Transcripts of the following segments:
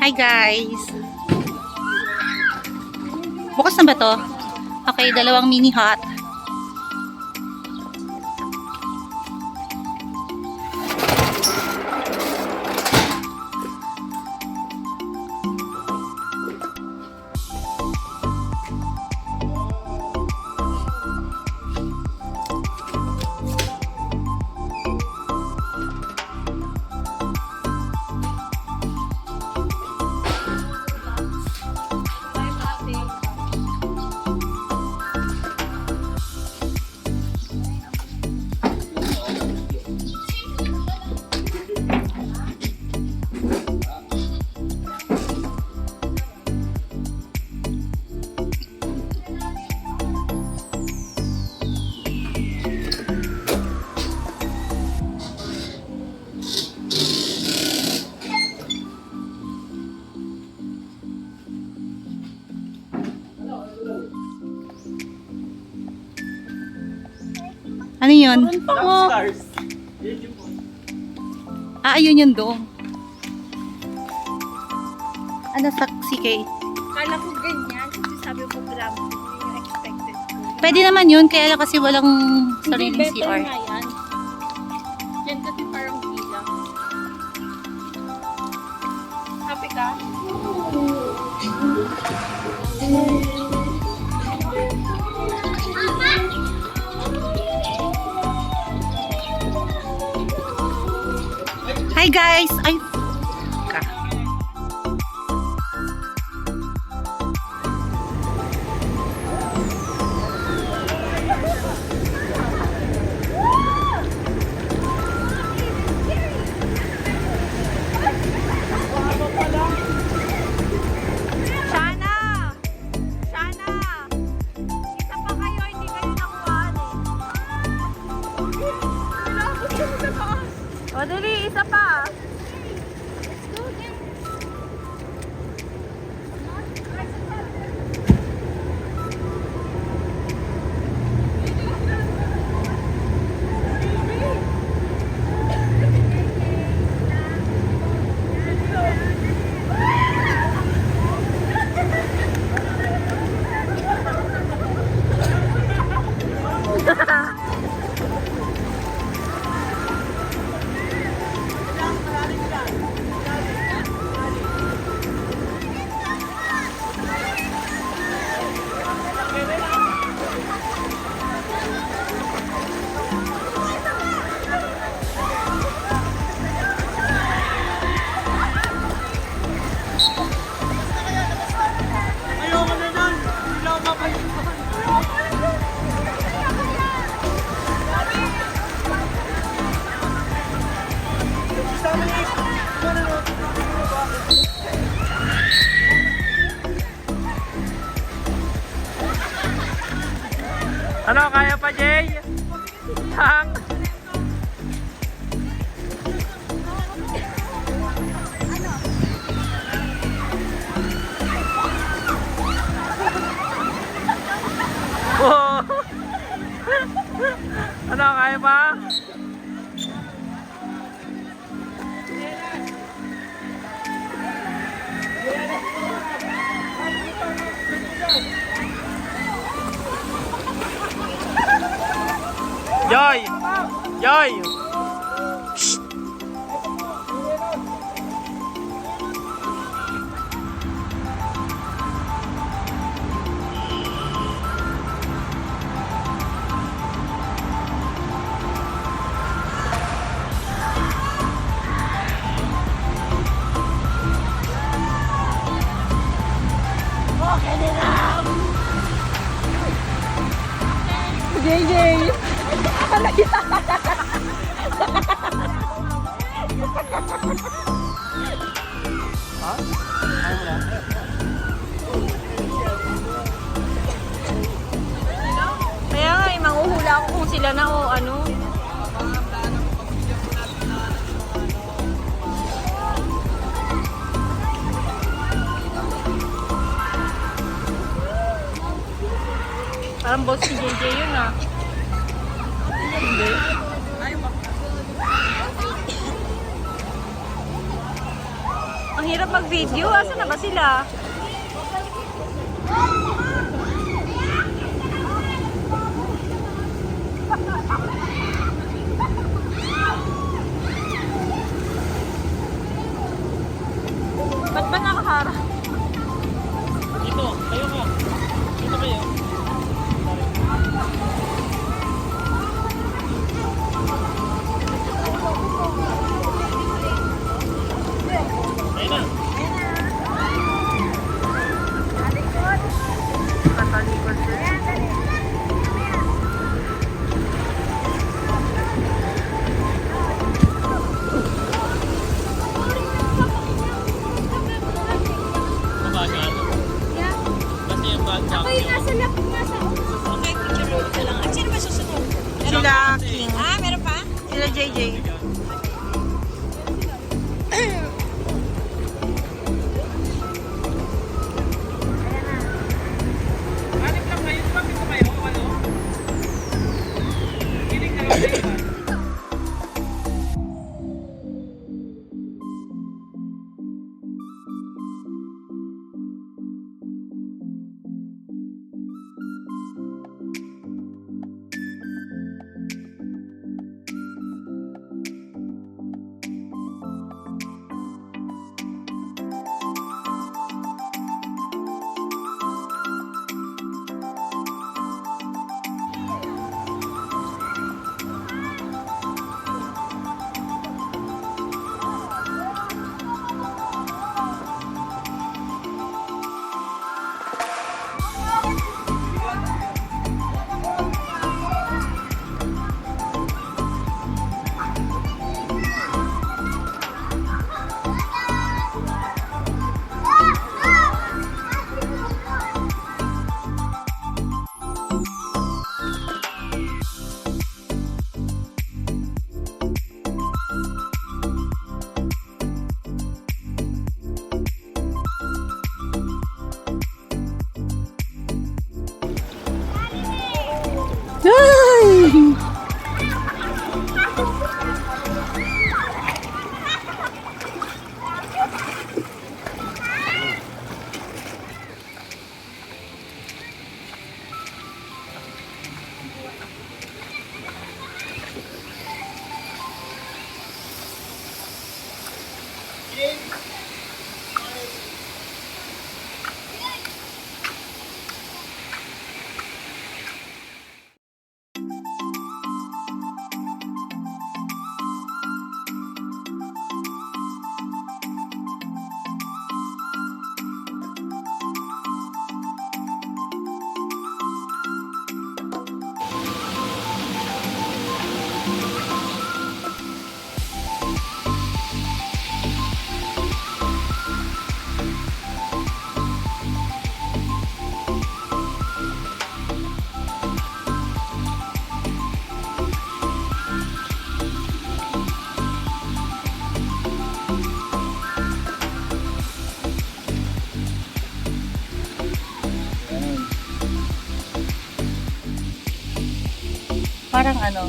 Hi guys! Bukas na ba to? Okay, dalawang mini hot. Ano yun? Ayun yun doon. Ano sa CK? Kala ko ganyan, kasi sabi mo glamping yung expected ko. Pwede naman yun, kaya lang kasi walang sariling Hindi, CR. better nga yan. Yan kasi parang bilang. Happy ka? Hi guys! Ay! Ka. Shana! Shana! Isa pa kayo, hindi kayo nakuhaan eh. Nilapos kami sa taas. O, dali, isa pa. Let's go then. Ano, kaya pa, Jay? Hang? Oh. Ano, kaya pa? Joy! Joy! Shh! Okay na lang! JJ! Ha? Ayaw mo na? Kaya nga, manguhula ako kung sila na o ano. Parang boss si JJ yun ah. Ang hirap mag-video. Asa na ba sila? Ba't ba nakaharap? Dito, kayo ka. Dito kayo. Ayun na. Katalikod din. Mabagal. Kasi yung bag Ako yung nasa lap, nasa okay, picture ko lang. At sino ba susunod? Sila King. Ah, meron pa? Sila JJ. Hanip lang kayo. Bakit ko kayo? Ano? Kiling na lang kayo. Parang ano,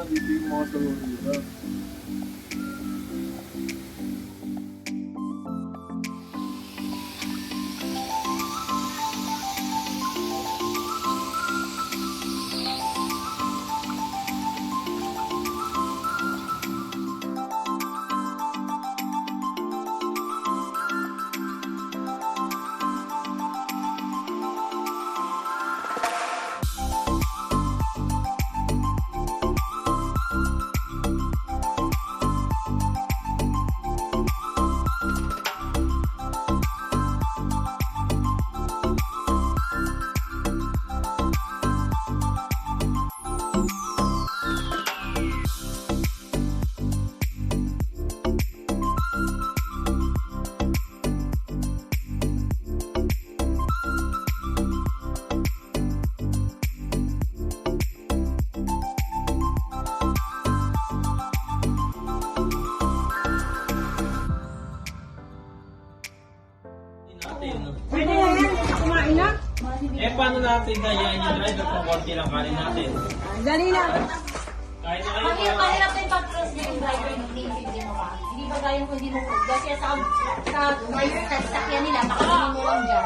Dito yung mga salon nila. natin kaya yung driver kung konti lang kanin natin. Dali na. Kahit na kayo Mahirap na yung pag-cross niya yung driver ng hindi mo ba? Hindi ba gayong kung hindi mo po? Kasi sa driver, sa sakyan nila, makakinin mo lang dyan.